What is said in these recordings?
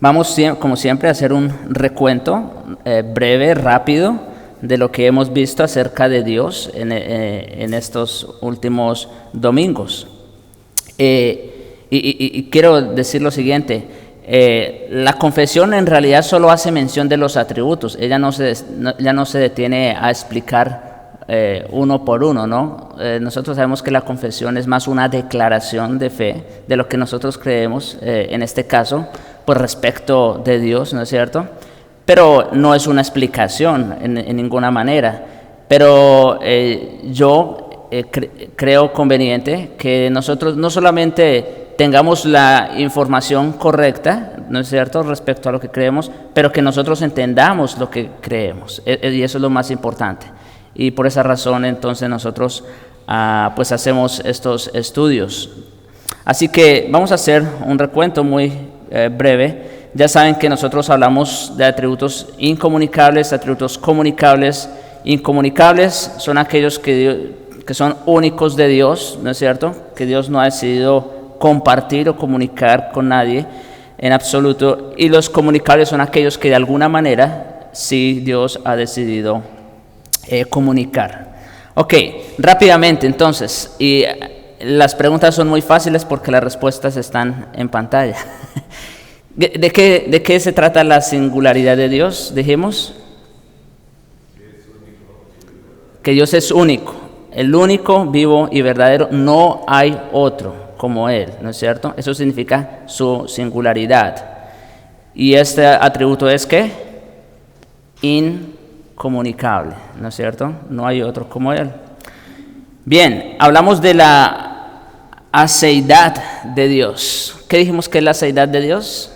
Vamos, como siempre, a hacer un recuento breve, rápido, de lo que hemos visto acerca de Dios en estos últimos domingos. Y quiero decir lo siguiente, la confesión en realidad solo hace mención de los atributos, ella no se detiene a explicar uno por uno, ¿no? Nosotros sabemos que la confesión es más una declaración de fe de lo que nosotros creemos, en este caso, pues respecto de Dios, ¿no es cierto? Pero no es una explicación en ninguna manera. Pero yo creo conveniente que nosotros no solamente tengamos la información correcta, ¿no es cierto?, respecto a lo que creemos, pero que nosotros entendamos lo que creemos, y eso es lo más importante. Y por esa razón, entonces, nosotros pues hacemos estos estudios. Así que vamos a hacer un recuento muy breve. Ya saben que nosotros hablamos de atributos incomunicables, atributos comunicables. Incomunicables son aquellos que son únicos de Dios, ¿no es cierto?, que Dios no ha decidido compartir o comunicar con nadie en absoluto. Y los comunicables son aquellos que de alguna manera sí Dios ha decidido comunicar. Ok, rápidamente entonces, y las preguntas son muy fáciles porque las respuestas están en pantalla. ¿De qué se trata la singularidad de Dios? Dijimos que Dios es único, el único, vivo y verdadero, no hay otro como Él, ¿no es cierto? Eso significa su singularidad. Y este atributo es ¿qué? Incomunicable, ¿no es cierto? No hay otro como Él. Bien, hablamos de la aceidad de Dios. ¿Qué dijimos que es la aceidad de Dios?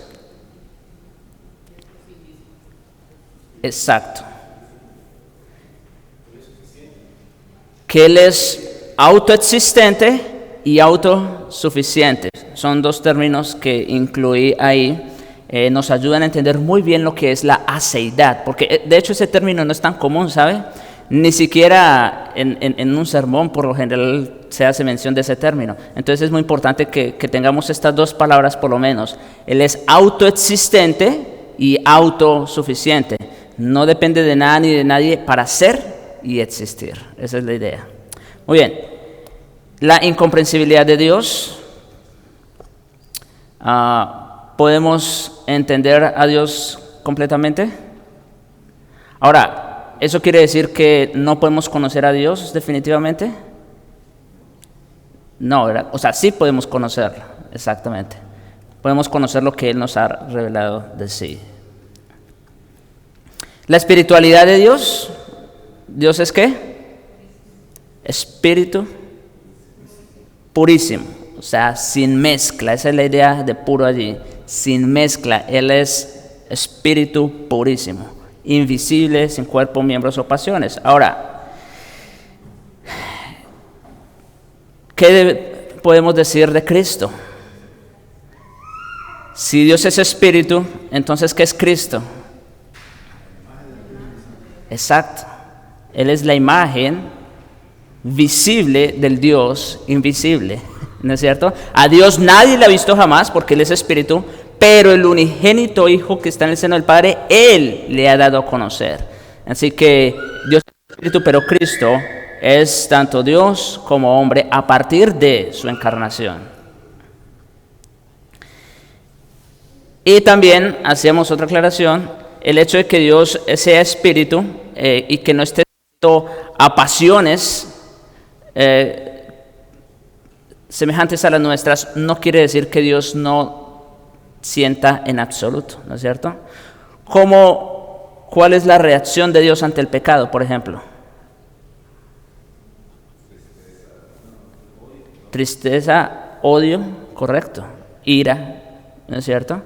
Exacto. Que Él es autoexistente y autosuficiente. Son dos términos que incluí ahí. Nos ayudan a entender muy bien lo que es la aceidad, porque de hecho ese término no es tan común, ¿sabe? Ni siquiera en un sermón por lo general se hace mención de ese término. Entonces es muy importante que tengamos estas dos palabras por lo menos. Él es autoexistente y autosuficiente. No depende de nada ni de nadie para ser y existir. Esa es la idea. Muy bien. La incomprensibilidad de Dios. ¿Podemos entender a Dios completamente? Ahora, ¿eso quiere decir que no podemos conocer a Dios definitivamente? No, ¿verdad? O sea, sí podemos conocerlo, exactamente. Podemos conocer lo que Él nos ha revelado de sí. La espiritualidad de Dios. ¿Dios es qué? Espíritu purísimo, o sea, sin mezcla. Esa es la idea de puro allí. Sin mezcla, Él es espíritu purísimo, invisible, sin cuerpo, miembros o pasiones. Ahora, ¿qué podemos decir de Cristo? Si Dios es espíritu, entonces ¿qué es Cristo? Exacto, Él es la imagen visible del Dios invisible. ¿No es cierto? A Dios nadie le ha visto jamás porque Él es espíritu, pero el unigénito Hijo que está en el seno del Padre, Él le ha dado a conocer. Así que Dios es espíritu, pero Cristo es tanto Dios como hombre a partir de su encarnación. Y también hacíamos otra aclaración, el hecho de que Dios sea espíritu y que no esté sujeto a pasiones semejantes a las nuestras, no quiere decir que Dios no sienta en absoluto, ¿no es cierto? ¿Cuál es la reacción de Dios ante el pecado, por ejemplo? Tristeza, odio, correcto, ira, ¿no es cierto?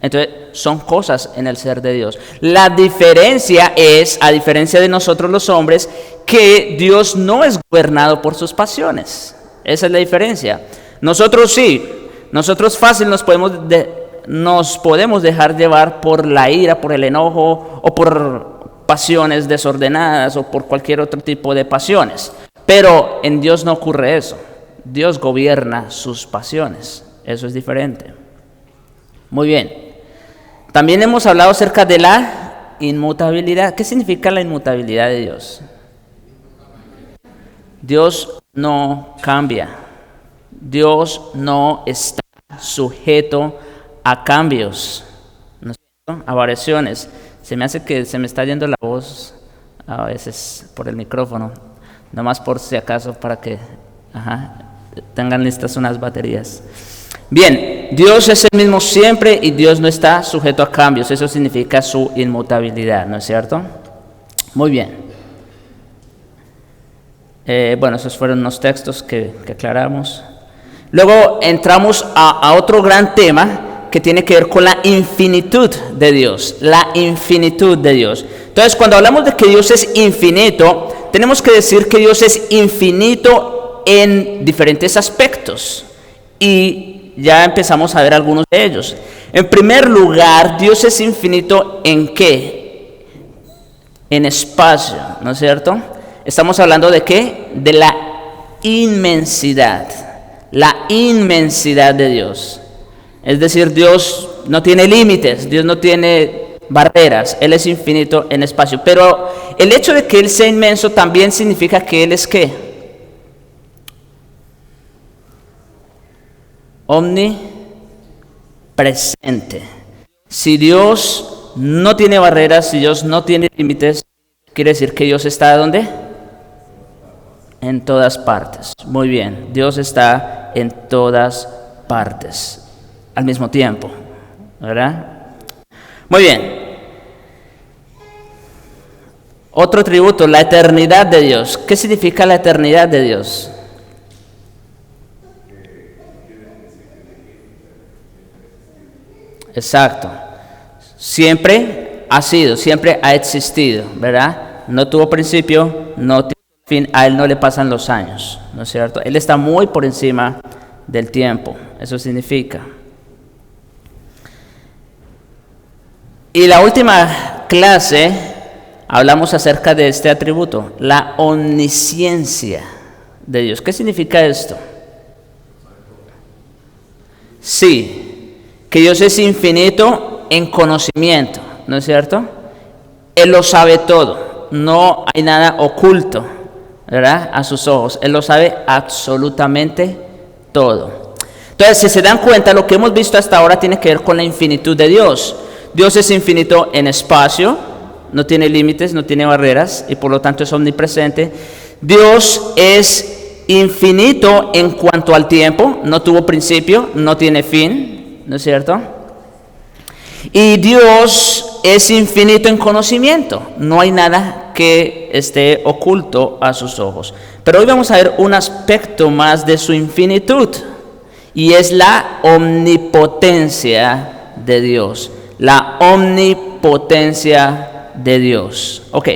Entonces, son cosas en el ser de Dios. La diferencia es, a diferencia de nosotros los hombres, que Dios no es gobernado por sus pasiones. Esa es la diferencia. Nosotros sí, nosotros fácil nos podemos dejar llevar por la ira, por el enojo o por pasiones desordenadas o por cualquier otro tipo de pasiones. Pero en Dios no ocurre eso. Dios gobierna sus pasiones. Eso es diferente. Muy bien. También hemos hablado acerca de la inmutabilidad. ¿Qué significa la inmutabilidad de Dios? Dios no cambia. Dios no está sujeto a cambios, ¿no es cierto? A variaciones. Se me hace que se me está yendo la voz a veces por el micrófono, nomás por si acaso para que tengan listas unas baterías. Bien, Dios es el mismo siempre y Dios no está sujeto a cambios. Eso significa su inmutabilidad, ¿no es cierto? Muy bien. Bueno, esos fueron unos textos que aclaramos. Luego entramos a otro gran tema que tiene que ver con la infinitud de Dios. La infinitud de Dios. Entonces, cuando hablamos de que Dios es infinito, tenemos que decir que Dios es infinito en diferentes aspectos. Y ya empezamos a ver algunos de ellos. En primer lugar, Dios es infinito ¿en qué? En espacio, ¿no es cierto? Estamos hablando de ¿qué? De la inmensidad. La inmensidad de Dios. Es decir, Dios no tiene límites, Dios no tiene barreras, Él es infinito en espacio. Pero el hecho de que Él sea inmenso también significa que Él es ¿qué? Omnipresente. Si Dios no tiene barreras, si Dios no tiene límites, quiere decir que Dios está ¿dónde? En todas partes. Muy bien, Dios está en todas partes al mismo tiempo, ¿verdad? Muy bien. Otro atributo, la eternidad de Dios. ¿Qué significa la eternidad de Dios? Exacto. Siempre ha sido, siempre ha existido, ¿verdad? No tuvo principio, no tiene fin, a Él no le pasan los años, ¿no es cierto? Él está muy por encima del tiempo, eso significa. Y la última clase hablamos acerca de este atributo, la omnisciencia de Dios. ¿Qué significa esto? Sí, que Dios es infinito en conocimiento, ¿no es cierto? Él lo sabe todo, no hay nada oculto, ¿verdad? A sus ojos, Él lo sabe absolutamente todo. Entonces, si se dan cuenta, lo que hemos visto hasta ahora tiene que ver con la infinitud de Dios. Dios es infinito en espacio, no tiene límites, no tiene barreras y por lo tanto es omnipresente. Dios es infinito en cuanto al tiempo, no tuvo principio, no tiene fin, ¿no es cierto? Y Dios es infinito en conocimiento, no hay nada que esté oculto a sus ojos. Pero hoy vamos a ver un aspecto más de su infinitud y es la omnipotencia de Dios. La omnipotencia de Dios. Ok.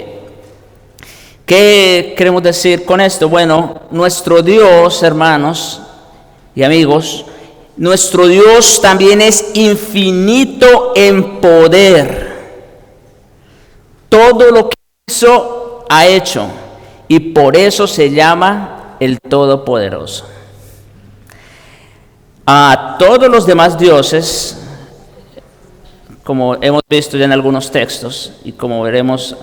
¿Qué queremos decir con esto? Bueno, nuestro Dios, hermanos y amigos, nuestro Dios también es infinito en poder. Todo lo que hizo, ha hecho. Y por eso se llama el Todopoderoso. A todos los demás dioses, como hemos visto ya en algunos textos y como veremos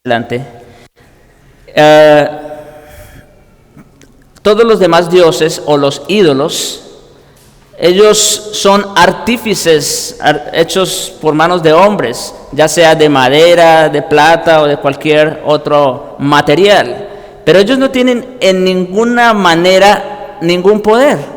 adelante, todos los demás dioses o los ídolos, ellos son artífices hechos por manos de hombres, ya sea de madera, de plata o de cualquier otro material, pero ellos no tienen en ninguna manera ningún poder.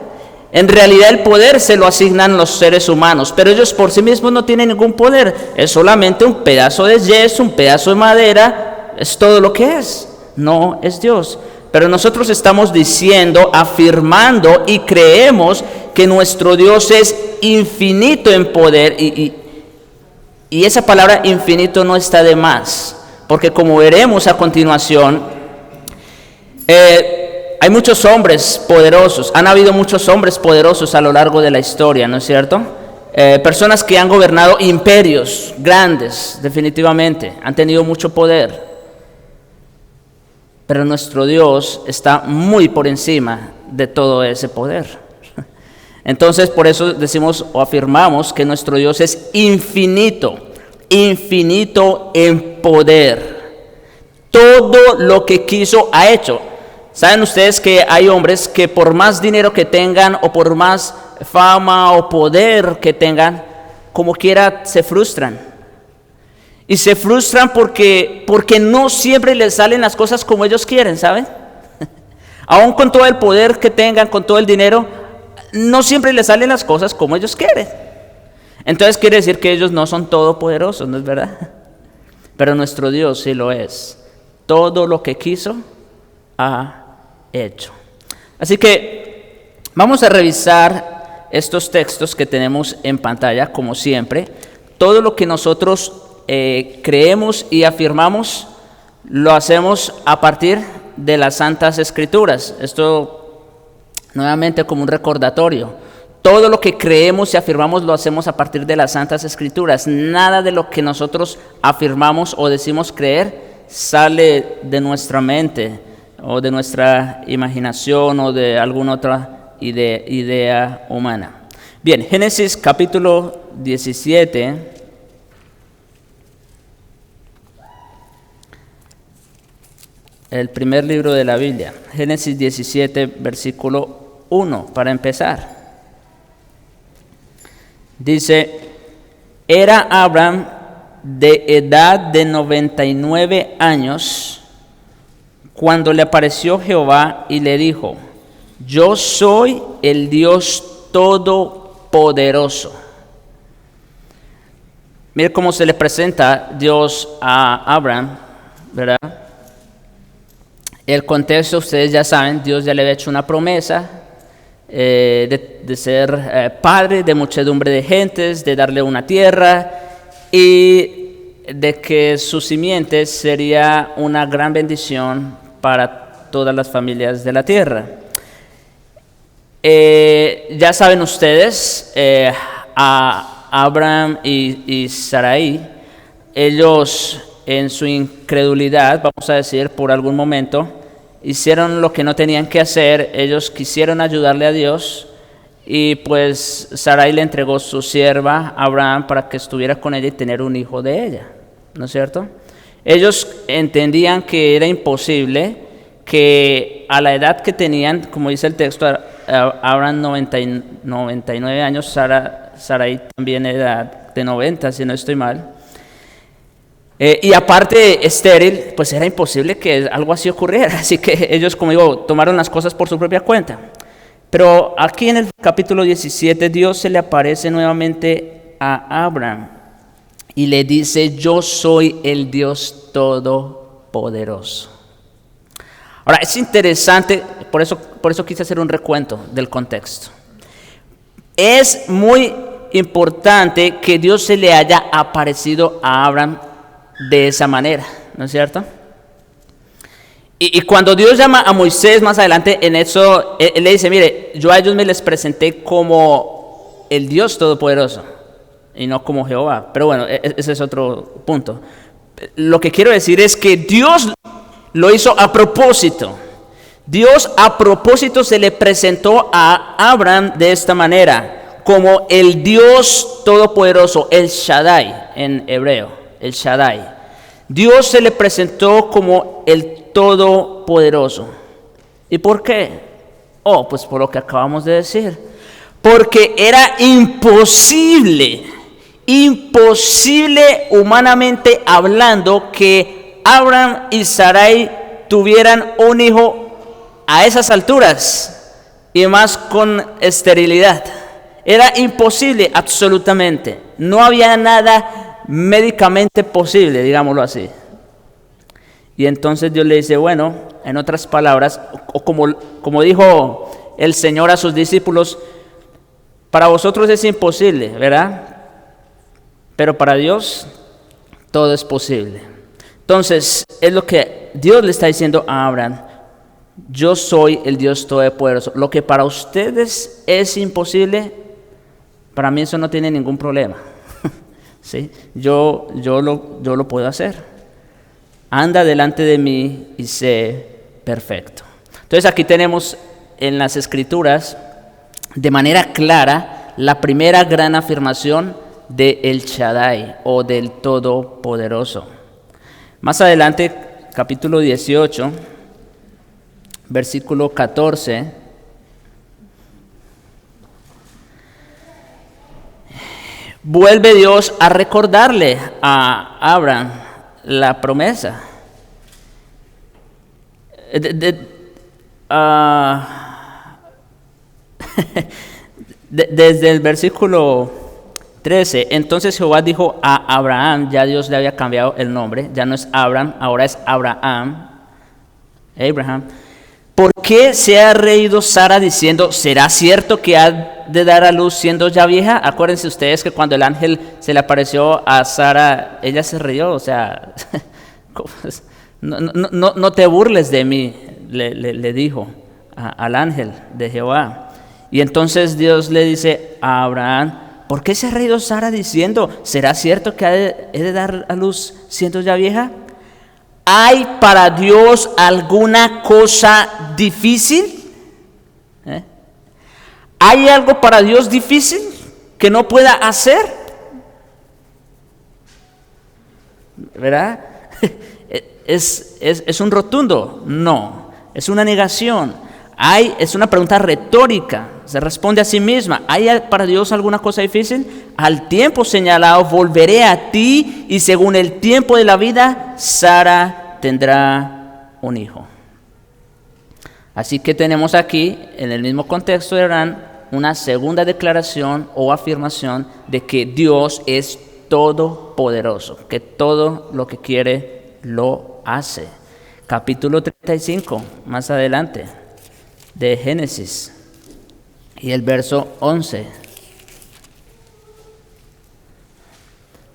En realidad el poder se lo asignan los seres humanos, pero ellos por sí mismos no tienen ningún poder. Es solamente un pedazo de yeso, un pedazo de madera, es todo lo que es. No es Dios. Pero nosotros estamos diciendo, afirmando y creemos que nuestro Dios es infinito en poder y esa palabra infinito no está de más, porque como veremos a continuación, hay muchos hombres poderosos, han habido muchos hombres poderosos a lo largo de la historia, ¿no es cierto? Personas que han gobernado imperios grandes, definitivamente, han tenido mucho poder. Pero nuestro Dios está muy por encima de todo ese poder. Entonces, por eso decimos o afirmamos que nuestro Dios es infinito, infinito en poder. Todo lo que quiso ha hecho. ¿Saben ustedes que hay hombres que por más dinero que tengan o por más fama o poder que tengan, como quiera se frustran? Y se frustran porque no siempre les salen las cosas como ellos quieren, ¿saben? Aún con todo el poder que tengan, con todo el dinero, no siempre les salen las cosas como ellos quieren. Entonces quiere decir que ellos no son todopoderosos, ¿no es verdad? Pero nuestro Dios sí lo es. Todo lo que quiso, ha hecho. Así que vamos a revisar estos textos que tenemos en pantalla, como siempre. Todo lo que nosotros creemos y afirmamos, lo hacemos a partir de las Santas Escrituras. Esto nuevamente como un recordatorio. Todo lo que creemos y afirmamos lo hacemos a partir de las Santas Escrituras. Nada de lo que nosotros afirmamos o decimos creer sale de nuestra mente o de nuestra imaginación o de alguna otra idea humana. Bien, Génesis capítulo 17. El primer libro de la Biblia. Génesis 17, versículo 1, para empezar. Dice, era Abraham de edad de 99 años, cuando le apareció Jehová y le dijo, yo soy el Dios Todopoderoso. Mire cómo se le presenta Dios a Abraham, ¿verdad? El contexto, ustedes ya saben, Dios ya le había hecho una promesa de ser padre de muchedumbre de gentes, de darle una tierra y de que su simiente sería una gran bendición para todas las familias de la tierra. Ya saben ustedes, a Abraham y Sarai, ellos en su incredulidad, vamos a decir, por algún momento, hicieron lo que no tenían que hacer. Ellos quisieron ayudarle a Dios y pues Sarai le entregó su sierva a Abraham para que estuviera con ella y tener un hijo de ella, ¿no es cierto? Ellos entendían que era imposible que a la edad que tenían, como dice el texto, Abraham 99 años, Sarai también edad de 90, si no estoy mal. Y aparte estéril, pues era imposible que algo así ocurriera. Así que ellos, como digo, tomaron las cosas por su propia cuenta. Pero aquí en el capítulo 17, Dios se le aparece nuevamente a Abraham y le dice, yo soy el Dios Todopoderoso. Ahora, es interesante, por eso quise hacer un recuento del contexto. Es muy importante que Dios se le haya aparecido a Abraham de esa manera, ¿no es cierto? Y cuando Dios llama a Moisés más adelante en eso, él le dice, mire, yo a ellos me les presenté como el Dios Todopoderoso y no como Jehová. Pero bueno, ese es otro punto. Lo que quiero decir es que Dios lo hizo a propósito. Dios a propósito se le presentó a Abraham de esta manera, como el Dios Todopoderoso, el Shaddai en hebreo. El Shaddai. Dios se le presentó como el Todopoderoso. ¿Y por qué? Pues por lo que acabamos de decir. Porque era imposible humanamente hablando que Abraham y Sarai tuvieran un hijo a esas alturas y más con esterilidad. Era imposible absolutamente. No había nada médicamente posible, digámoslo así. Y entonces Dios le dice, bueno, en otras palabras, o como dijo el Señor a sus discípulos, para vosotros es imposible, ¿verdad? Pero para Dios todo es posible. Entonces, es lo que Dios le está diciendo a Abraham, yo soy el Dios Todopoderoso. Lo que para ustedes es imposible, para mí eso no tiene ningún problema. ¿Sí? Yo lo puedo hacer. Anda delante de mí y sé perfecto. Entonces aquí tenemos en las Escrituras de manera clara la primera gran afirmación de El Shaddai o del Todopoderoso. Más adelante, capítulo 18, versículo 14, vuelve Dios a recordarle a Abraham la promesa. Desde el versículo 13, entonces Jehová dijo a Abraham, ya Dios le había cambiado el nombre, ya no es Abraham, ahora es Abraham, ¿por qué se ha reído Sara diciendo, ¿será cierto que ha de dar a luz siendo ya vieja? Acuérdense ustedes que cuando el ángel se le apareció a Sara, ella se rió, o sea, no te burles de mí, le dijo al ángel de Jehová. Y entonces Dios le dice a Abraham, ¿por qué se ha reído Sara diciendo, ¿será cierto que he de dar a luz siendo ya vieja? ¿Hay para Dios alguna cosa difícil? ¿Hay algo para Dios difícil que no pueda hacer? ¿Verdad? ¿Es un rotundo? No, es una negación. Es una pregunta retórica, se responde a sí misma. ¿Hay para Dios alguna cosa difícil? Al tiempo señalado volveré a ti y según el tiempo de la vida, Sara tendrá un hijo. Así que tenemos aquí, en el mismo contexto de Abraham, una segunda declaración o afirmación de que Dios es todopoderoso, que todo lo que quiere lo hace. Capítulo 35, más adelante, de Génesis, y el verso 11.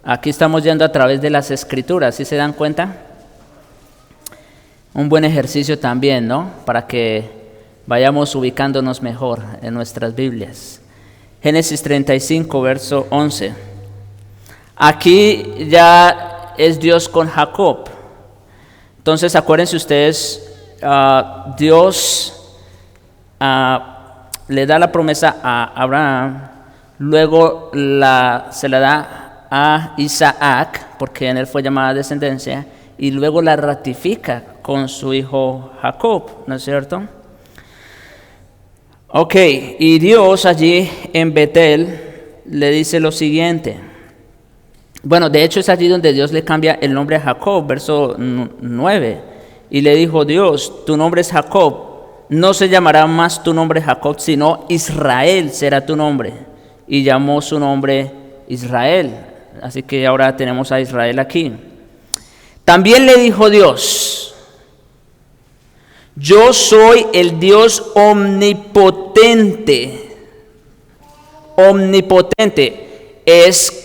Aquí estamos yendo a través de las Escrituras, ¿sí se dan cuenta? Un buen ejercicio también, ¿no? Para que vayamos ubicándonos mejor en nuestras Biblias. Génesis 35, verso 11. Aquí ya es Dios con Jacob. Entonces, acuérdense ustedes, Dios le da la promesa a Abraham, luego se la da a Isaac, porque en él fue llamada descendencia, y luego la ratifica con su hijo Jacob, ¿no es cierto? Ok, y Dios allí en Betel le dice lo siguiente. Bueno, de hecho es allí donde Dios le cambia el nombre a Jacob, verso 9. Y le dijo Dios, tu nombre es Jacob, no se llamará más tu nombre Jacob, sino Israel será tu nombre. Y llamó su nombre Israel. Así que ahora tenemos a Israel aquí. También le dijo Dios, yo soy el Dios omnipotente. Omnipotente es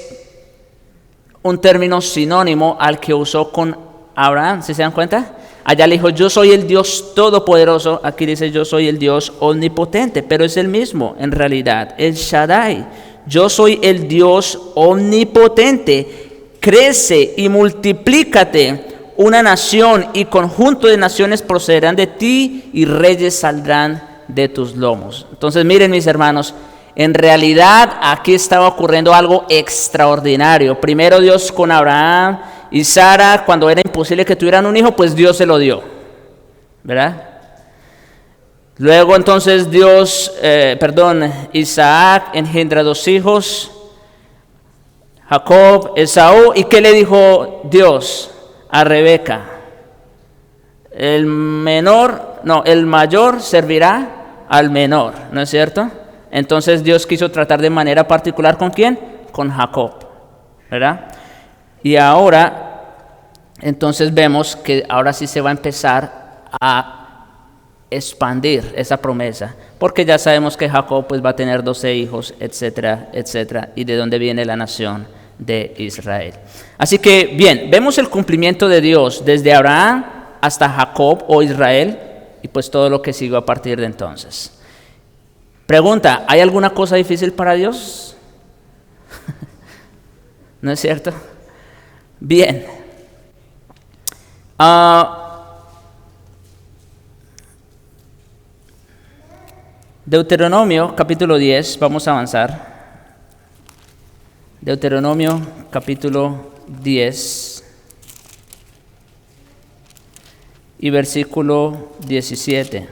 un término sinónimo al que usó con Abraham, ¿sí se dan cuenta? Allá le dijo, yo soy el Dios todopoderoso, aquí dice, yo soy el Dios omnipotente, pero es el mismo en realidad, el Shaddai. Yo soy el Dios omnipotente, crece y multiplícate, una nación y conjunto de naciones procederán de ti y reyes saldrán de tus lomos. Entonces miren mis hermanos, en realidad aquí estaba ocurriendo algo extraordinario. Primero Dios con Abraham y Sara, cuando era imposible que tuvieran un hijo, pues Dios se lo dio, ¿verdad? Luego entonces Isaac engendra 2 hijos, Jacob, Esaú, ¿y qué le dijo Dios a Rebeca? El mayor servirá al menor, ¿no es cierto? Entonces Dios quiso tratar de manera particular ¿con quién? Con Jacob, ¿verdad? Y ahora, entonces vemos que ahora sí se va a empezar a expandir esa promesa, porque ya sabemos que Jacob pues va a tener 12 hijos, etcétera, etcétera, y de dónde viene la nación de Israel. Así que bien, vemos el cumplimiento de Dios desde Abraham hasta Jacob o Israel, y pues todo lo que siguió a partir de entonces. Pregunta, ¿hay alguna cosa difícil para Dios? ¿No es cierto? Bien. Deuteronomio capítulo 10, vamos a avanzar. Deuteronomio capítulo 10 y versículo 17.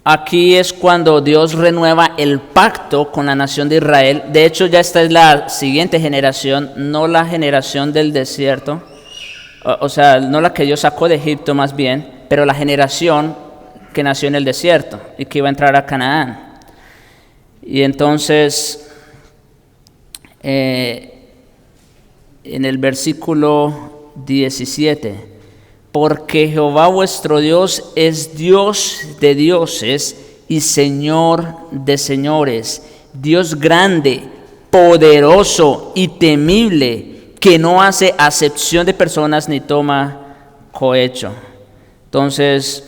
Aquí es cuando Dios renueva el pacto con la nación de Israel. De hecho, ya esta es la siguiente generación, no la generación del desierto, o sea, no la que Dios sacó de Egipto más bien, pero la generación que nació en el desierto y que iba a entrar a Canaán. Y entonces, en el versículo 17, porque Jehová vuestro Dios es Dios de dioses y Señor de señores, Dios grande, poderoso y temible, que no hace acepción de personas ni toma cohecho. Entonces,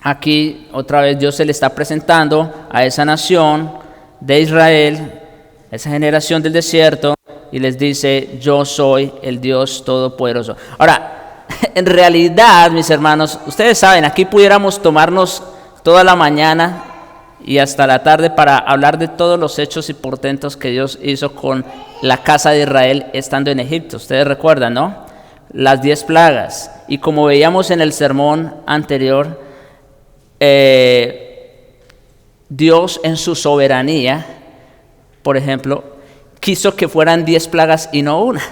aquí otra vez Dios se le está presentando a esa nación de Israel, a esa generación del desierto, y les dice: yo soy el Dios todopoderoso. Ahora, en realidad, mis hermanos, ustedes saben, aquí pudiéramos tomarnos toda la mañana y hasta la tarde para hablar de todos los hechos y portentos que Dios hizo con la casa de Israel estando en Egipto. Ustedes recuerdan, ¿no? Las 10 plagas. Y como veíamos en el sermón anterior, Dios en su soberanía, por ejemplo, quiso que fueran 10 plagas y no una.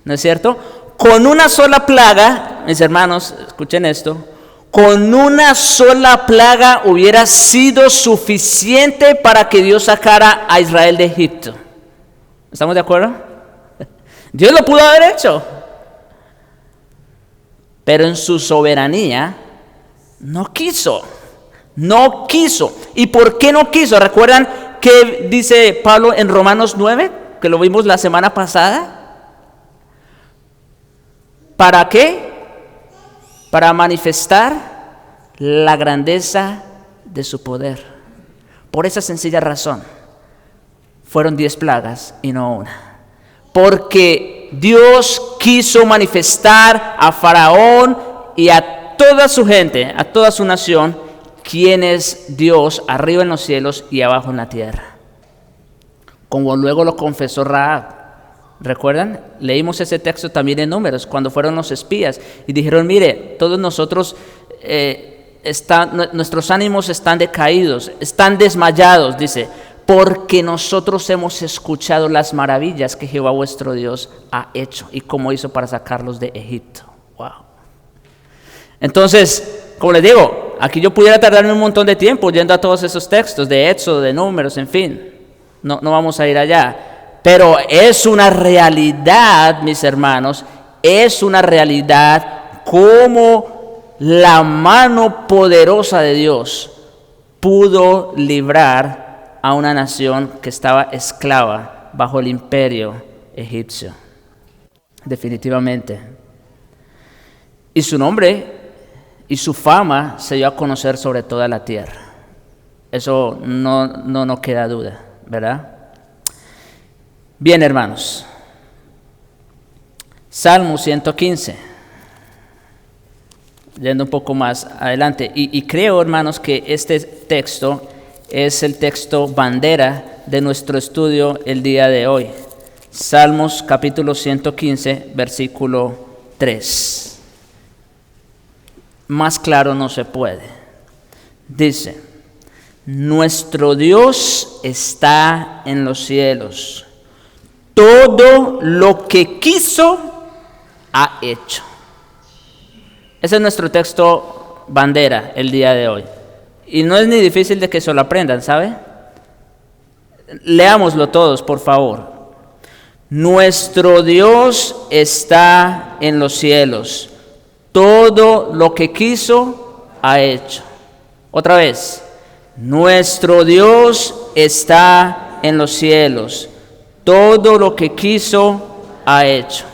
¿No es cierto? Con una sola plaga, mis hermanos, escuchen esto, con una sola plaga hubiera sido suficiente para que Dios sacara a Israel de Egipto. ¿Estamos de acuerdo? Dios lo pudo haber hecho, pero en su soberanía no quiso. ¿Y por qué no quiso? ¿Recuerdan qué dice Pablo en Romanos 9, que lo vimos la semana pasada? ¿Para qué? Para manifestar la grandeza de su poder. Por esa sencilla razón, fueron 10 plagas y no una. Porque Dios quiso manifestar a Faraón y a toda su gente, a toda su nación, quién es Dios arriba en los cielos y abajo en la tierra. Como luego lo confesó Rahab. ¿Recuerdan? Leímos ese texto también en Números, cuando fueron los espías y dijeron: mire, todos nosotros, nuestros ánimos están decaídos, están desmayados, dice, porque nosotros hemos escuchado las maravillas que Jehová vuestro Dios ha hecho y cómo hizo para sacarlos de Egipto. Wow. Entonces, como les digo, aquí yo pudiera tardarme un montón de tiempo yendo a todos esos textos de Éxodo, de Números, en fin, no vamos a ir allá. Pero es una realidad, mis hermanos, es una realidad cómo la mano poderosa de Dios pudo librar a una nación que estaba esclava bajo el imperio egipcio. Definitivamente. Y su nombre y su fama se dio a conocer sobre toda la tierra. Eso no queda duda, ¿verdad? Bien, hermanos, Salmo 115, yendo un poco más adelante, y creo, hermanos, que este texto es el texto bandera de nuestro estudio el día de hoy. Salmos capítulo 115, versículo 3. Más claro no se puede. Dice: nuestro Dios está en los cielos. Todo lo que quiso, ha hecho. Ese es nuestro texto bandera el día de hoy. Y no es ni difícil de que se lo aprendan, ¿sabe? Leámoslo todos, por favor. Nuestro Dios está en los cielos. Todo lo que quiso, ha hecho. Otra vez. Nuestro Dios está en los cielos. Todo lo que quiso, ha hecho.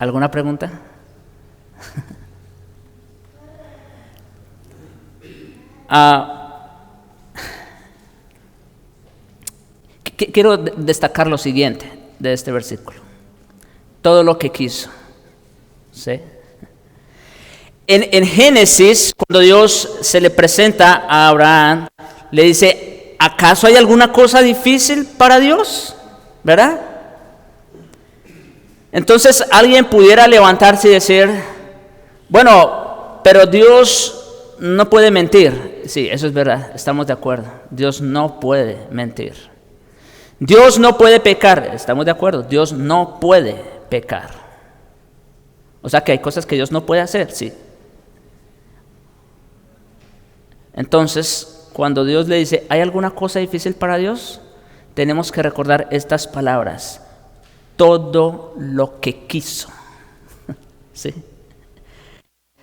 ¿Alguna pregunta? Quiero destacar lo siguiente de este versículo. todo lo que quiso. ¿Sí? En Génesis, cuando Dios se le presenta a Abraham, le dice, ¿acaso hay alguna cosa difícil para Dios? ¿Verdad? Entonces alguien pudiera levantarse y decir, bueno, pero Dios no puede mentir. Sí, eso es verdad, estamos de acuerdo. Dios no puede mentir. Dios no puede pecar, estamos de acuerdo. Dios no puede pecar. O sea que hay cosas que Dios no puede hacer, sí. Entonces, cuando Dios le dice, ¿hay alguna cosa difícil para Dios? Tenemos que recordar estas palabras. Todo lo que quiso. ¿Sí?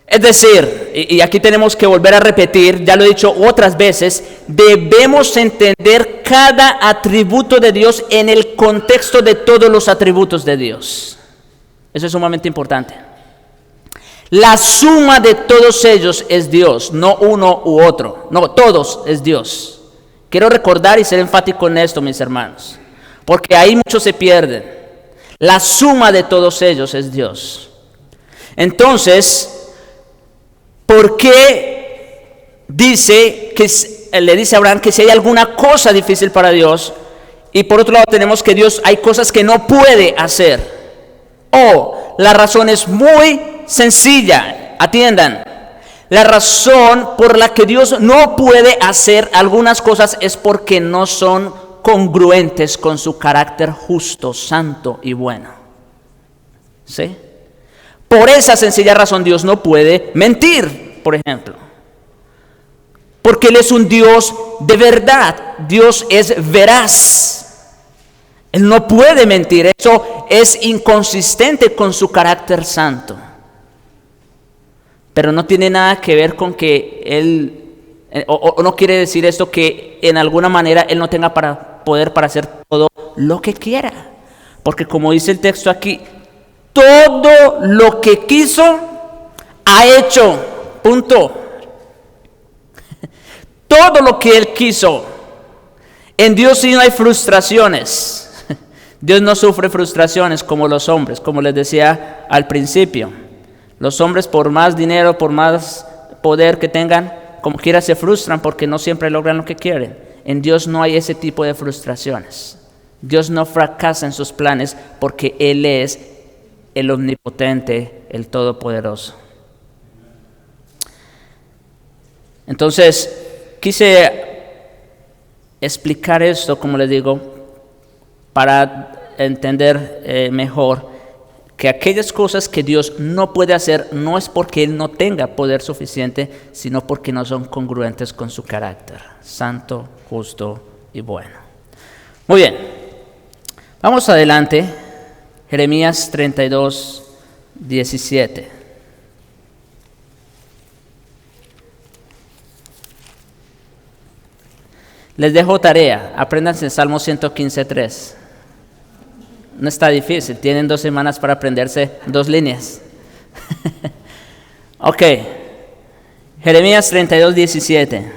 Es decir, y aquí tenemos que volver a repetir, ya lo he dicho otras veces, debemos entender cada atributo de Dios en el contexto de todos los atributos de Dios. Eso es sumamente importante. La suma de todos ellos es Dios, no uno u otro. No, todos es Dios. Quiero recordar y ser enfático en esto, mis hermanos, porque ahí muchos se pierden. La suma de todos ellos es Dios. Entonces, ¿por qué le dice a Abraham que si hay alguna cosa difícil para Dios? Y por otro lado tenemos que Dios hay cosas que no puede hacer. La razón es muy sencilla, atiendan. La razón por la que Dios no puede hacer algunas cosas es porque no son congruentes con su carácter justo, santo y bueno. ¿Sí? Por esa sencilla razón Dios no puede mentir, por ejemplo. Porque Él es un Dios de verdad. Dios es veraz. Él no puede mentir. Eso es inconsistente con su carácter santo. Pero no tiene nada que ver con que Él, o no quiere decir esto que en alguna manera Él no tenga poder para hacer todo lo que quiera. Porque como dice el texto aquí, todo lo que quiso, ha hecho. Punto. Todo lo que Él quiso. En Dios sí no hay frustraciones. Dios no sufre frustraciones como los hombres, como les decía al principio. Los hombres, por más dinero, por más poder que tengan, como quiera se frustran porque no siempre logran lo que quieren. En Dios no hay ese tipo de frustraciones. Dios no fracasa en sus planes porque Él es el omnipotente, el todopoderoso. Entonces, quise explicar esto, como les digo, para entender mejor que aquellas cosas que Dios no puede hacer no es porque Él no tenga poder suficiente, sino porque no son congruentes con su carácter, santo, justo y bueno. Muy bien, vamos adelante. Jeremías 32, 17. Les dejo tarea, apréndanse el Salmo 115, 3. No está difícil, tienen 2 semanas para aprenderse 2 líneas. Ok, Jeremías 32, 17.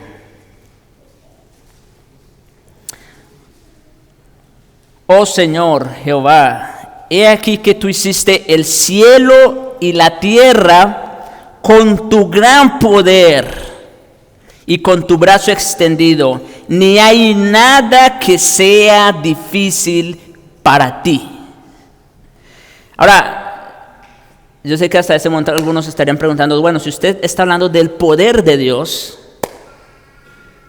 Oh Señor Jehová, he aquí que tú hiciste el cielo y la tierra con tu gran poder y con tu brazo extendido. Ni hay nada que sea difícil para ti. Ahora, yo sé que hasta ese momento algunos estarían preguntando, bueno, si usted está hablando del poder de Dios,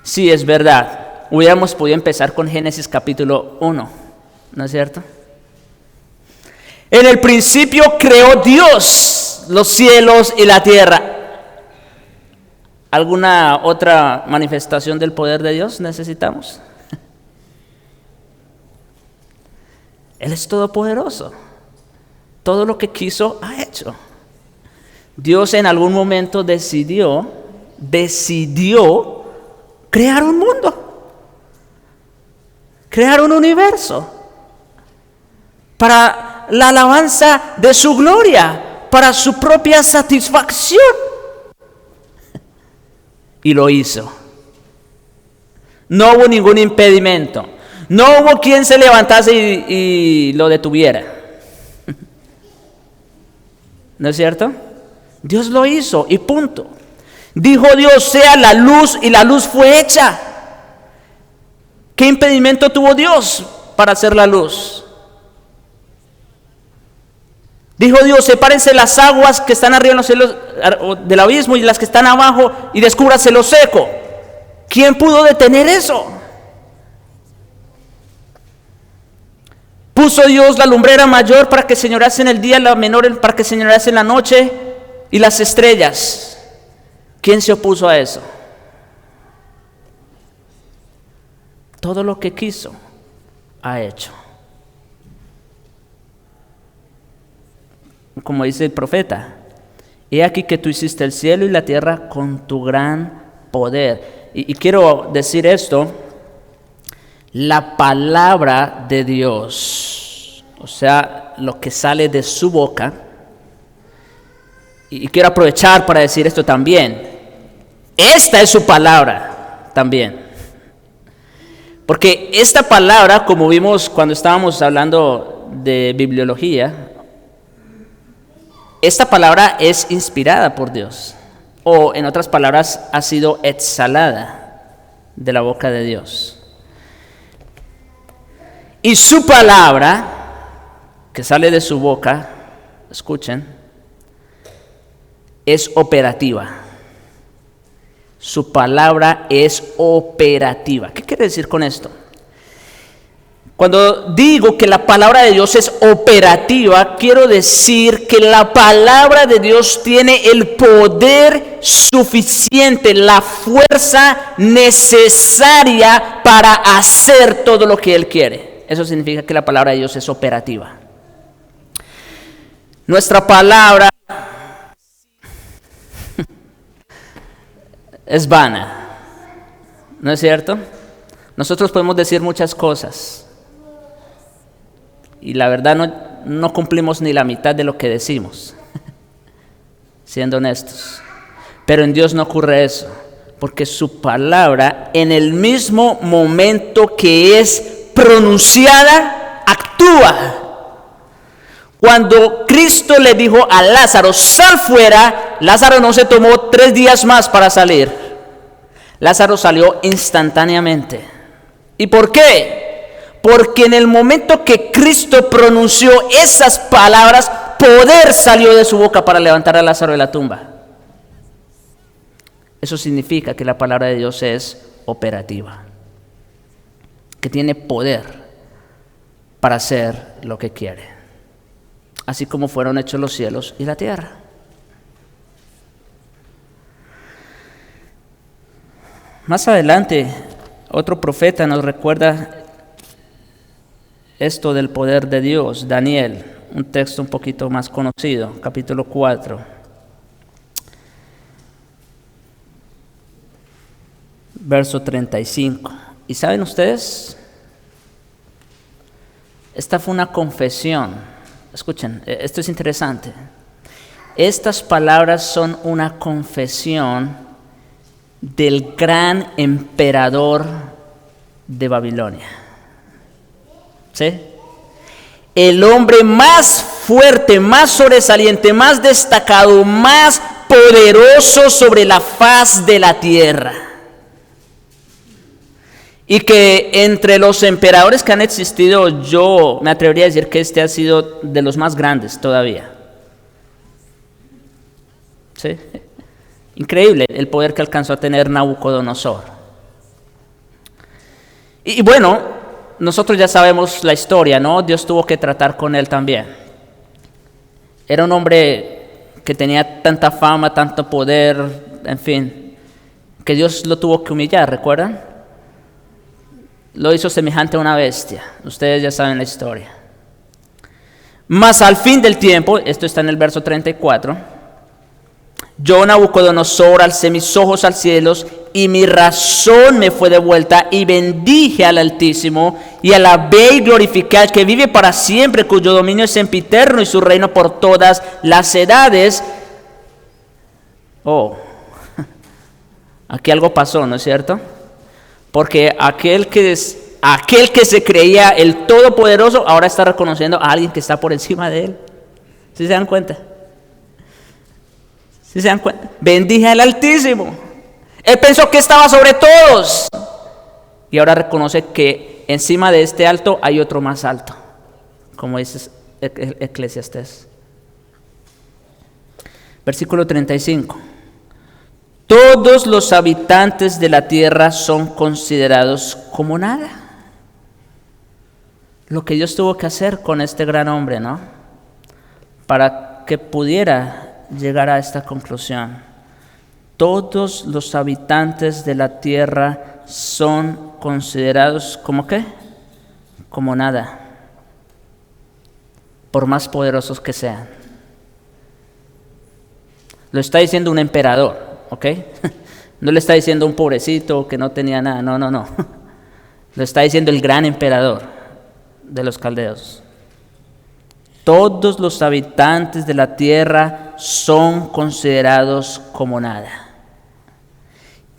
sí, es verdad. Hubiéramos podido empezar con Génesis capítulo 1, ¿no es cierto? En el principio creó Dios los cielos y la tierra. ¿Alguna otra manifestación del poder de Dios necesitamos? Él es todopoderoso. Todo lo que quiso, ha hecho. Dios en algún momento decidió crear un mundo, crear un universo, para la alabanza de su gloria, para su propia satisfacción. Y lo hizo. No hubo ningún impedimento. No hubo quien se levantase y lo detuviera. ¿No es cierto? Dios lo hizo y punto. Dijo Dios, sea la luz, y la luz fue hecha. ¿Qué impedimento tuvo Dios para hacer la luz? Dijo Dios, sepárense las aguas que están arriba en los cielos del abismo y las que están abajo, y descúbrase lo seco. ¿Quién pudo detener eso? Puso Dios la lumbrera mayor para que señorease en el día, la menor para que señorease en la noche, y las estrellas. ¿Quién se opuso a eso? Todo lo que quiso, ha hecho. Como dice el profeta, he aquí que tú hiciste el cielo y la tierra con tu gran poder. Y quiero decir esto, la palabra de Dios, o sea, lo que sale de su boca, y quiero aprovechar para decir esto también, esta es su palabra también. Porque esta palabra, como vimos cuando estábamos hablando de bibliología, esta palabra es inspirada por Dios, o en otras palabras, ha sido exhalada de la boca de Dios. Y su palabra, que sale de su boca, escuchen, es operativa. Su palabra es operativa. ¿Qué quiere decir con esto? Cuando digo que la palabra de Dios es operativa, quiero decir que la palabra de Dios tiene el poder suficiente, la fuerza necesaria para hacer todo lo que Él quiere. Eso significa que la palabra de Dios es operativa. Nuestra palabra es vana, ¿no es cierto? Nosotros podemos decir muchas cosas y la verdad no cumplimos ni la mitad de lo que decimos, siendo honestos. Pero en Dios no ocurre eso, porque su palabra en el mismo momento que es pronunciada, actúa. Cuando Cristo le dijo a Lázaro, sal fuera, Lázaro no se tomó 3 días más para salir. Lázaro salió instantáneamente. ¿Y por qué? Porque en el momento que Cristo pronunció esas palabras, poder salió de su boca para levantar a Lázaro de la tumba. Eso significa que la palabra de Dios es operativa, que tiene poder para hacer lo que quiere, así como fueron hechos los cielos y la tierra. Más adelante, otro profeta nos recuerda esto del poder de Dios, Daniel, un texto un poquito más conocido, capítulo 4. Verso 35. ¿Y saben ustedes? Esta fue una confesión. Escuchen, esto es interesante. Estas palabras son una confesión del gran emperador de Babilonia. ¿Sí? El hombre más fuerte, más sobresaliente, más destacado, más poderoso sobre la faz de la tierra. Y que entre los emperadores que han existido, yo me atrevería a decir que este ha sido de los más grandes todavía. ¿Sí? Increíble el poder que alcanzó a tener Nabucodonosor. Y bueno, nosotros ya sabemos la historia, ¿no? Dios tuvo que tratar con él también. Era un hombre que tenía tanta fama, tanto poder, en fin, que Dios lo tuvo que humillar, ¿recuerdan? Lo hizo semejante a una bestia. Ustedes ya saben la historia. Mas al fin del tiempo, esto está en el verso 34, yo, Nabucodonosor, alcé mis ojos al cielo y mi razón me fue devuelta y bendije al Altísimo y alabé y glorifiqué al que vive para siempre, cuyo dominio es sempiterno y su reino por todas las edades. Oh, aquí algo pasó, ¿no es cierto? Porque aquel que se creía el Todopoderoso ahora está reconociendo a alguien que está por encima de él. ¿Sí se dan cuenta? ¿Sí se dan cuenta? Bendije al Altísimo. Él pensó que estaba sobre todos. Y ahora reconoce que encima de este alto hay otro más alto, como dice Eclesiastés. Versículo 35. Todos los habitantes de la tierra son considerados como nada. Lo que Dios tuvo que hacer con este gran hombre, ¿no? Para que pudiera llegar a esta conclusión. Todos los habitantes de la tierra son considerados como ¿qué? Como nada, por más poderosos que sean. Lo está diciendo un emperador, ¿ok? No le está diciendo un pobrecito que no tenía nada, no. Lo está diciendo el gran emperador de los caldeos. Todos los habitantes de la tierra son considerados como nada.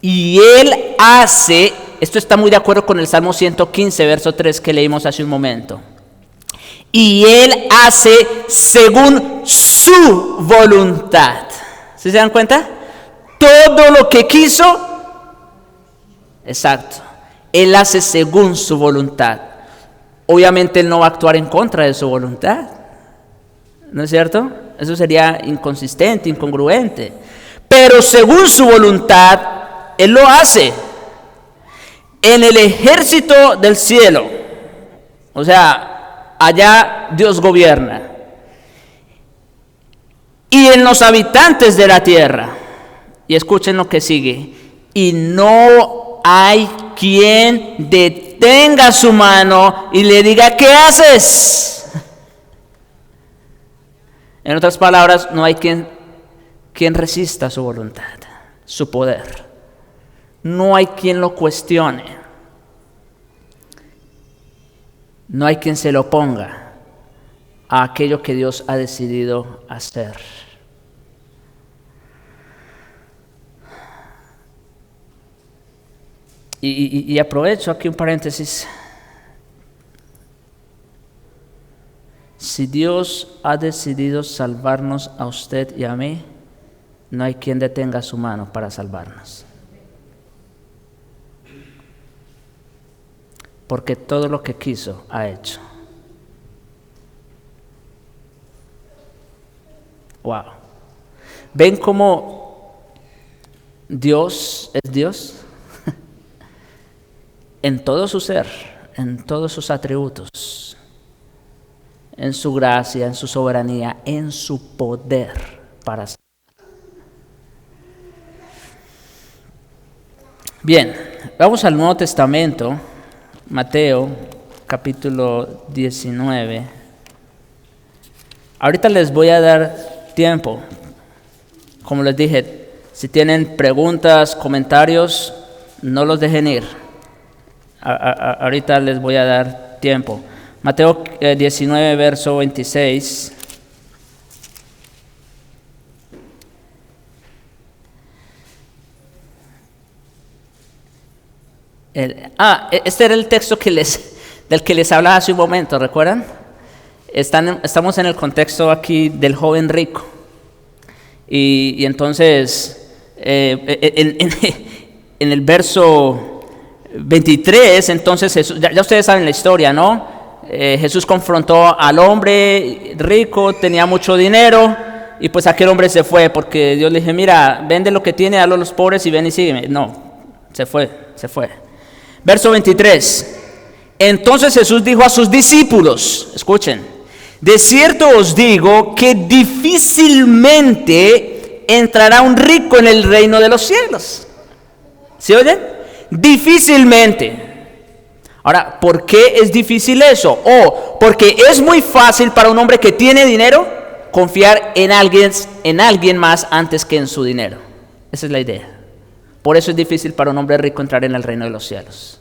Y Él hace, esto está muy de acuerdo con el Salmo 115, verso 3 que leímos hace un momento. Y Él hace según su voluntad. ¿Sí se dan cuenta? Todo lo que quiso, exacto, Él hace según su voluntad. Obviamente Él no va a actuar en contra de su voluntad, ¿no es cierto? Eso sería inconsistente, incongruente. Pero según su voluntad, Él lo hace. En el ejército del cielo, o sea, allá Dios gobierna. Y en los habitantes de la tierra, y escuchen lo que sigue, y no hay quien detenga su mano y le diga, ¿qué haces? En otras palabras, no hay quien resista su voluntad, su poder. No hay quien lo cuestione. No hay quien se lo oponga a aquello que Dios ha decidido hacer. Y aprovecho aquí un paréntesis. Si Dios ha decidido salvarnos a usted y a mí, no hay quien detenga su mano para salvarnos. Porque todo lo que quiso ha hecho. Wow. ¿Ven cómo Dios es Dios? En todo su ser, en todos sus atributos, en su gracia, en su soberanía, en su poder para ser. Bien, vamos al Nuevo Testamento, Mateo, capítulo 19. Ahorita les voy a dar tiempo. Como les dije, si tienen preguntas, comentarios, no los dejen ir. Ahorita les voy a dar tiempo. Mateo 19, verso 26. Este era el texto del que les hablaba hace un momento, ¿recuerdan? Estamos en el contexto aquí del joven rico. Y entonces, en el verso 23, entonces Jesús, ya ustedes saben la historia, ¿no? Jesús confrontó al hombre rico, tenía mucho dinero, y pues aquel hombre se fue, porque Dios le dije, mira, vende lo que tiene, dalo a los pobres y ven y sígueme. No, se fue. Verso 23. Entonces Jesús dijo a sus discípulos, escuchen, de cierto os digo que difícilmente entrará un rico en el reino de los cielos. ¿Sí oyen? Difícilmente. Ahora, ¿por qué es difícil eso? Porque es muy fácil para un hombre que tiene dinero confiar en alguien más antes que en su dinero. Esa es la idea. Por eso es difícil para un hombre rico entrar en el reino de los cielos.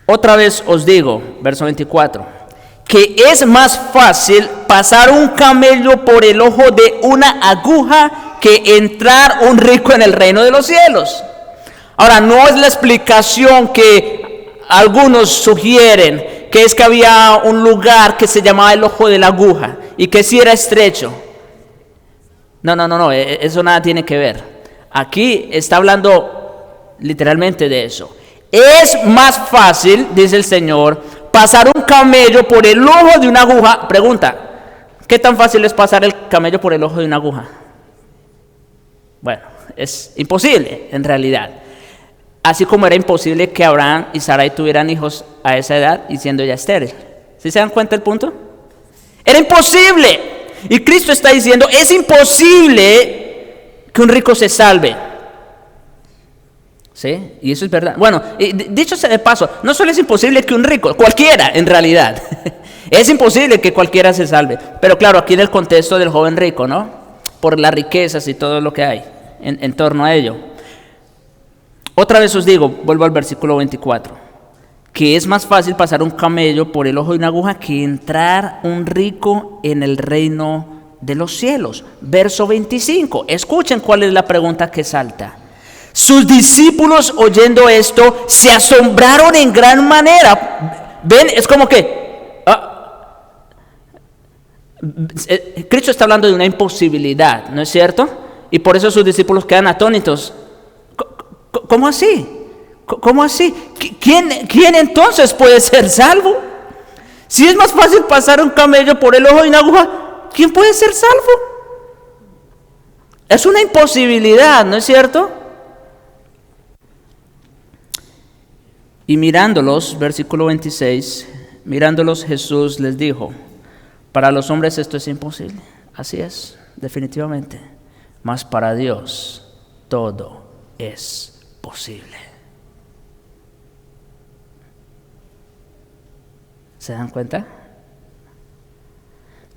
Otra vez os digo, verso 24, que es más fácil pasar un camello por el ojo de una aguja que entrar un rico en el reino de los cielos. Ahora, no es la explicación que algunos sugieren, que es que había un lugar que se llamaba el ojo de la aguja y que sí era estrecho. No, eso nada tiene que ver. Aquí está hablando literalmente de eso. Es más fácil, dice el Señor, pasar un camello por el ojo de una aguja. Pregunta, ¿qué tan fácil es pasar el camello por el ojo de una aguja? Bueno, es imposible en realidad. Así como era imposible que Abraham y Sarai tuvieran hijos a esa edad y siendo ya estéril. ¿Sí se dan cuenta del punto? Era imposible. Y Cristo está diciendo, es imposible que un rico se salve. ¿Sí? Y eso es verdad. Bueno, dicho sea de paso, no solo es imposible que un rico, cualquiera en realidad. Es imposible que cualquiera se salve. Pero claro, aquí en el contexto del joven rico, ¿no? Por las riquezas y todo lo que hay en torno a ello. Otra vez os digo, vuelvo al versículo 24, que es más fácil pasar un camello por el ojo de una aguja que entrar un rico en el reino de los cielos. Verso 25, escuchen cuál es la pregunta que salta. Sus discípulos, oyendo esto, se asombraron en gran manera. ¿Ven? Es como que Cristo está hablando de una imposibilidad, ¿no es cierto? Y por eso sus discípulos quedan atónitos. ¿Cómo así? ¿Cómo así? ¿Quién entonces puede ser salvo? Si es más fácil pasar un camello por el ojo de una aguja, ¿quién puede ser salvo? Es una imposibilidad, ¿no es cierto? Y mirándolos, versículo 26, mirándolos Jesús les dijo, para los hombres esto es imposible. Así es, definitivamente. Mas para Dios todo es posible. ¿Se dan cuenta?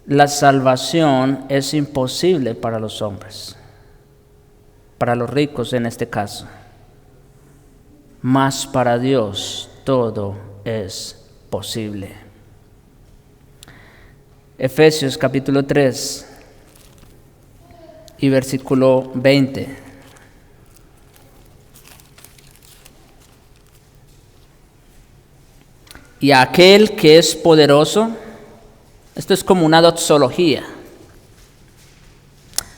La salvación es imposible para los hombres, para los ricos en este caso. Mas para Dios todo es posible. Efesios capítulo 3 y versículo 20. Y aquel que es poderoso, esto es como una doxología,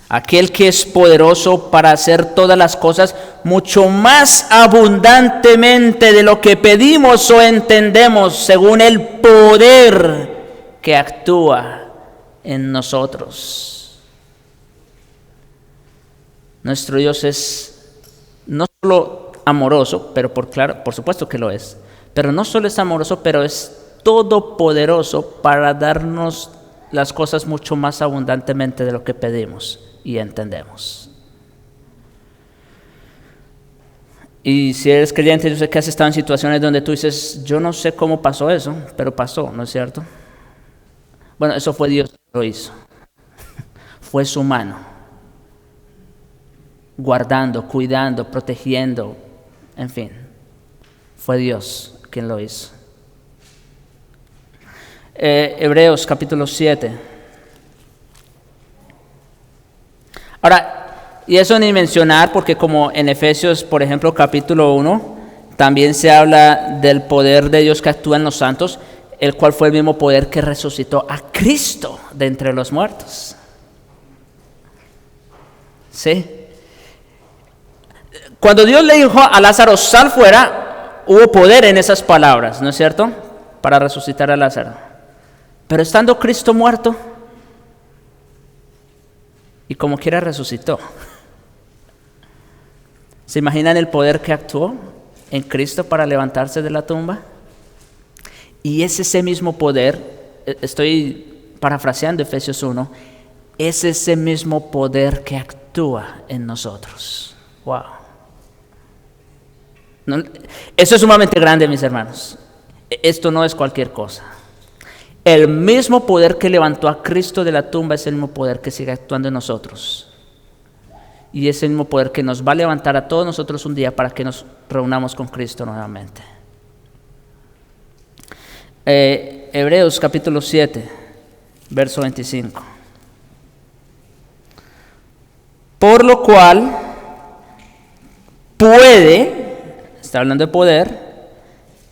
aquel que es poderoso para hacer todas las cosas mucho más abundantemente de lo que pedimos o entendemos, según el poder que actúa en nosotros. Nuestro Dios es no solo amoroso, pero por supuesto que lo es, pero no solo es amoroso, pero es todopoderoso para darnos las cosas mucho más abundantemente de lo que pedimos y entendemos. Y si eres creyente, yo sé que has estado en situaciones donde tú dices, yo no sé cómo pasó eso, pero pasó, ¿no es cierto? Bueno, eso fue Dios que lo hizo. Fue su mano, guardando, cuidando, protegiendo, en fin, fue Dios quien lo hizo. Hebreos capítulo 7. Ahora, y eso ni mencionar, porque como en Efesios, por ejemplo, capítulo 1, también se habla del poder de Dios que actúa en los santos, el cual fue el mismo poder que resucitó a Cristo de entre los muertos. ¿Sí? Cuando Dios le dijo a Lázaro, sal fuera, hubo poder en esas palabras, ¿no es cierto? Para resucitar a Lázaro. Pero estando Cristo muerto, y como quiera resucitó. ¿Se imaginan el poder que actuó en Cristo para levantarse de la tumba? Y es ese mismo poder, estoy parafraseando Efesios 1, es ese mismo poder que actúa en nosotros. Wow. No, eso es sumamente grande, mis hermanos. Esto no es cualquier cosa. El mismo poder que levantó a Cristo de la tumba es el mismo poder que sigue actuando en nosotros. Y es el mismo poder que nos va a levantar a todos nosotros un día para que nos reunamos con Cristo nuevamente. Hebreos capítulo 7, verso 25. Por lo cual puede, está hablando de poder,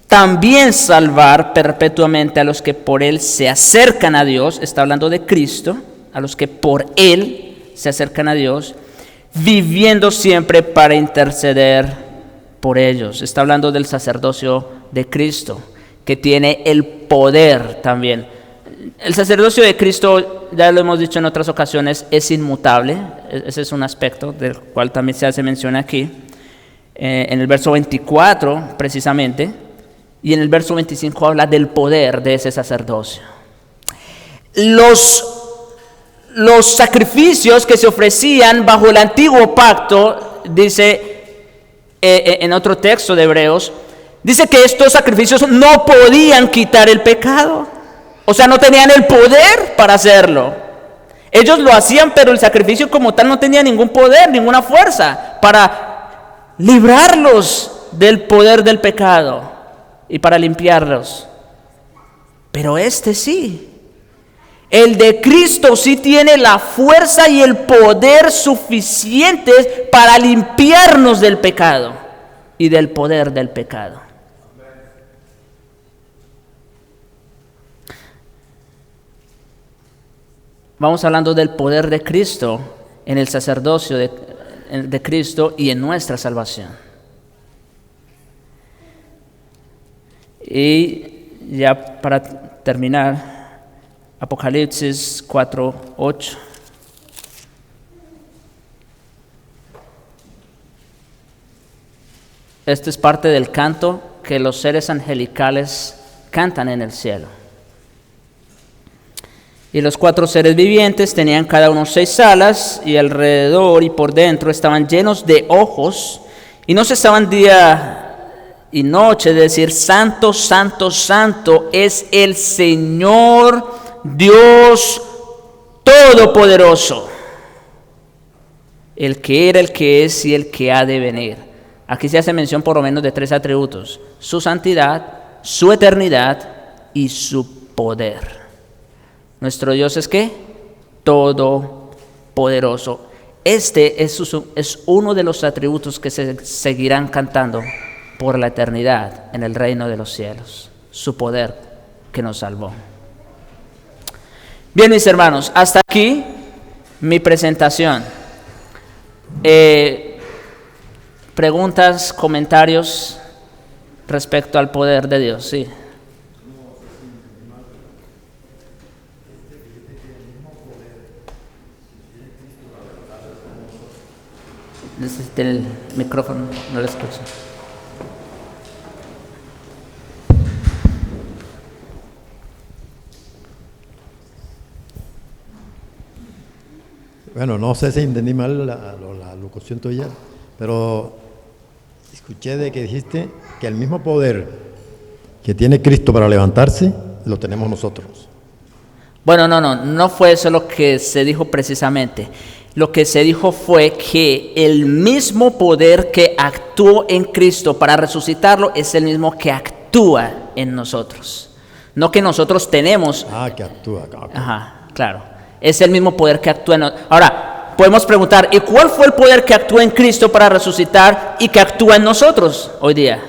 también salvar perpetuamente a los que por Él se acercan a Dios, está hablando de Cristo, a los que por Él se acercan a Dios, viviendo siempre para interceder por ellos. Está hablando del sacerdocio de Cristo, que tiene el poder también. El sacerdocio de Cristo, ya lo hemos dicho en otras ocasiones, es inmutable. Ese es un aspecto del cual también se hace mención aquí. En el verso 24, precisamente, y en el verso 25 habla del poder de ese sacerdocio. Los sacrificios que se ofrecían bajo el antiguo pacto, dice en otro texto de Hebreos, dice que estos sacrificios no podían quitar el pecado. O sea, no tenían el poder para hacerlo. Ellos lo hacían, pero el sacrificio como tal no tenía ningún poder, ninguna fuerza para librarlos del poder del pecado y para limpiarlos. Pero este sí. El de Cristo sí tiene la fuerza y el poder suficientes para limpiarnos del pecado y del poder del pecado. Vamos hablando del poder de Cristo en el sacerdocio de Cristo y en nuestra salvación. Y ya para terminar, Apocalipsis 4:8. Este es parte del canto que los seres angelicales cantan en el cielo. Y los 4 seres vivientes tenían cada uno 6 alas, y alrededor y por dentro estaban llenos de ojos, y no cesaban día y noche de decir: Santo, Santo, Santo es el Señor Dios Todopoderoso, el que era, el que es y el que ha de venir. Aquí se hace mención por lo menos de 3 atributos: su santidad, su eternidad y su poder. Nuestro Dios es ¿qué? Todopoderoso. Este es uno de los atributos que se seguirán cantando por la eternidad en el reino de los cielos. Su poder que nos salvó. Bien, mis hermanos, hasta aquí mi presentación. Preguntas, comentarios respecto al poder de Dios. Sí. Necesité el micrófono, no lo escucho. Bueno, no sé si entendí mal la locución tuya, pero escuché de que dijiste que el mismo poder que tiene Cristo para levantarse, lo tenemos nosotros. Bueno, no fue eso lo que se dijo precisamente. Lo que se dijo fue que el mismo poder que actuó en Cristo para resucitarlo es el mismo que actúa en nosotros. No que nosotros tenemos. Que actúa. Okay. Ajá, claro. Es el mismo poder que actúa en nosotros. Ahora, podemos preguntar, ¿y cuál fue el poder que actuó en Cristo para resucitar y que actúa en nosotros hoy día?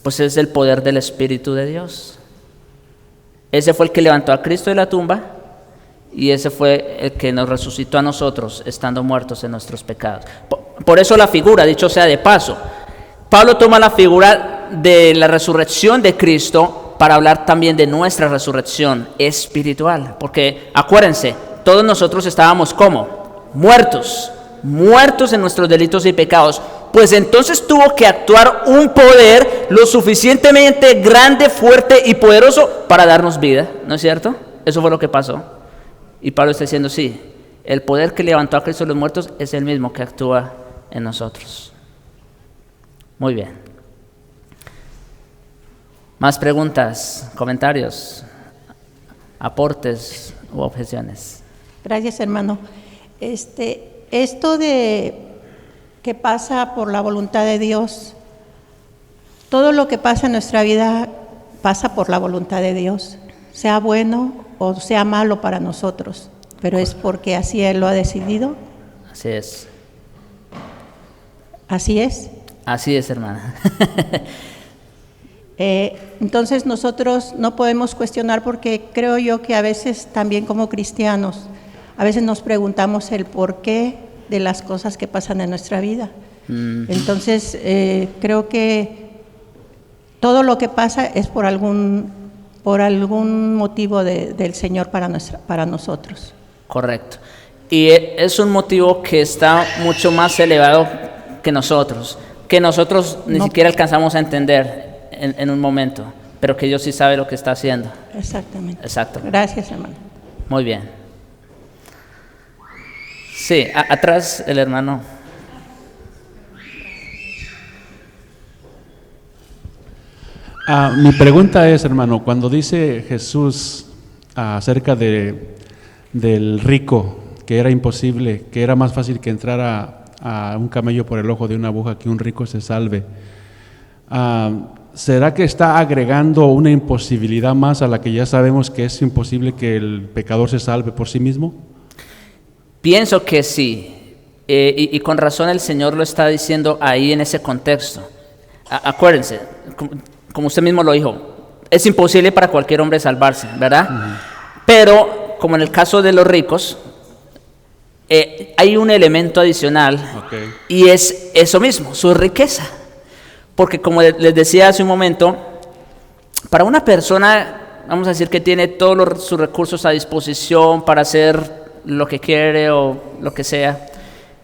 Pues es el poder del Espíritu de Dios. Ese fue el que levantó a Cristo de la tumba. Y ese fue el que nos resucitó a nosotros, estando muertos en nuestros pecados. Por eso la figura, dicho sea de paso, Pablo toma la figura de la resurrección de Cristo para hablar también de nuestra resurrección espiritual. Porque acuérdense, todos nosotros estábamos ¿cómo? Muertos en nuestros delitos y pecados. Pues entonces tuvo que actuar un poder lo suficientemente grande, fuerte y poderoso para darnos vida, ¿no es cierto? Eso fue lo que pasó. Y Pablo está diciendo, sí, el poder que levantó a Cristo de los muertos es el mismo que actúa en nosotros. Muy bien. ¿Más preguntas, comentarios, aportes u objeciones? Gracias, hermano. Esto de que pasa por la voluntad de Dios, todo lo que pasa en nuestra vida pasa por la voluntad de Dios, sea bueno o sea malo para nosotros, pero es porque así Él lo ha decidido. Así es. ¿Así es? Así es, hermana. Entonces nosotros no podemos cuestionar, porque creo yo que a veces también como cristianos a veces nos preguntamos el porqué de las cosas que pasan en nuestra vida. Entonces, creo que todo lo que pasa es por algún motivo del Señor para nosotros. Correcto. Y es un motivo que está mucho más elevado que nosotros ni siquiera alcanzamos a entender en un momento, pero que Dios sí sabe lo que está haciendo. Exactamente. Exactamente. Gracias, hermano. Muy bien. Sí, atrás el hermano. Mi pregunta es, hermano, cuando dice Jesús acerca del rico, que era imposible, que era más fácil que entrara a un camello por el ojo de una aguja que un rico se salve, ¿será que está agregando una imposibilidad más a la que ya sabemos que es imposible que el pecador se salve por sí mismo? Pienso que sí, y con razón el Señor lo está diciendo ahí en ese contexto. Acuérdense, como usted mismo lo dijo, es imposible para cualquier hombre salvarse, ¿verdad? Pero, como en el caso de los ricos, hay un elemento adicional, y es eso mismo, su riqueza. Porque como les decía hace un momento, para una persona, vamos a decir que tiene todos sus recursos a disposición para hacer lo que quiere o lo que sea,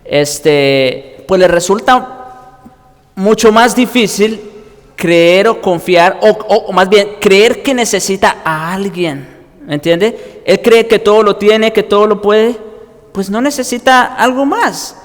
pues le resulta mucho más difícil creer o confiar, o más bien creer que necesita a alguien, ¿me entiende? Él cree que todo lo tiene, que todo lo puede, pues no necesita algo más.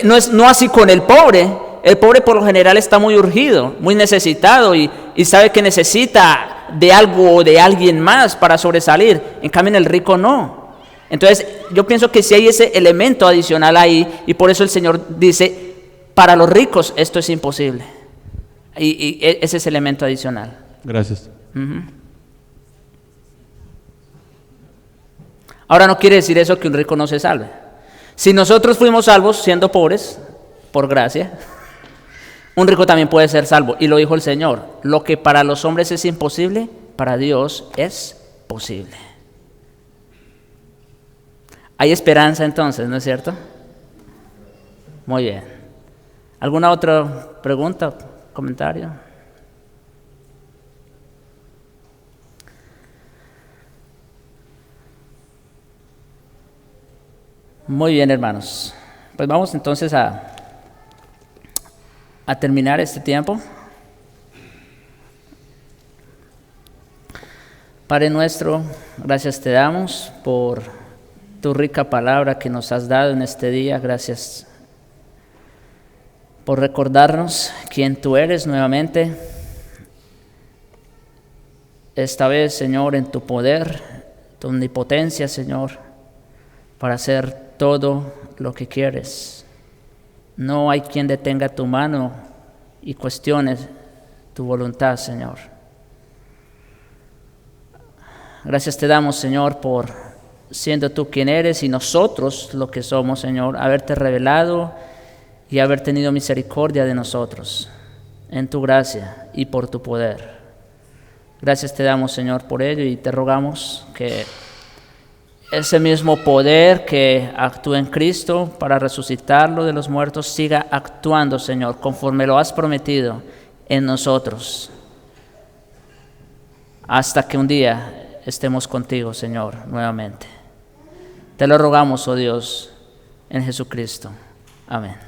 No así con el pobre. El pobre por lo general está muy urgido, muy necesitado y sabe que necesita de algo o de alguien más para sobresalir. En cambio en el rico no. Entonces yo pienso que sí hay ese elemento adicional ahí, y por eso el Señor dice, para los ricos esto es imposible. Y ese es el elemento adicional. Gracias. Ahora no quiere decir eso que un rico no se salve. Si nosotros fuimos salvos siendo pobres, por gracia, un rico también puede ser salvo. Y lo dijo el Señor, lo que para los hombres es imposible, para Dios es posible. Hay esperanza entonces, ¿no es cierto? Muy bien. ¿Alguna otra pregunta, comentario? Muy bien, hermanos. Pues vamos entonces a terminar este tiempo. Padre nuestro, gracias te damos por tu rica palabra que nos has dado en este día. Gracias por recordarnos quién tú eres nuevamente. Esta vez, Señor, en tu poder, tu omnipotencia, Señor, para hacer todo lo que quieres. No hay quien detenga tu mano y cuestione tu voluntad, Señor. Gracias te damos, Señor, por siendo tú quien eres y nosotros lo que somos, Señor, haberte revelado y haber tenido misericordia de nosotros en tu gracia y por tu poder. Gracias te damos, Señor, por ello, y te rogamos que ese mismo poder que actúa en Cristo para resucitarlo de los muertos siga actuando, Señor, conforme lo has prometido en nosotros, hasta que un día estemos contigo, Señor, nuevamente. Te lo rogamos, oh Dios, en Jesucristo. Amén.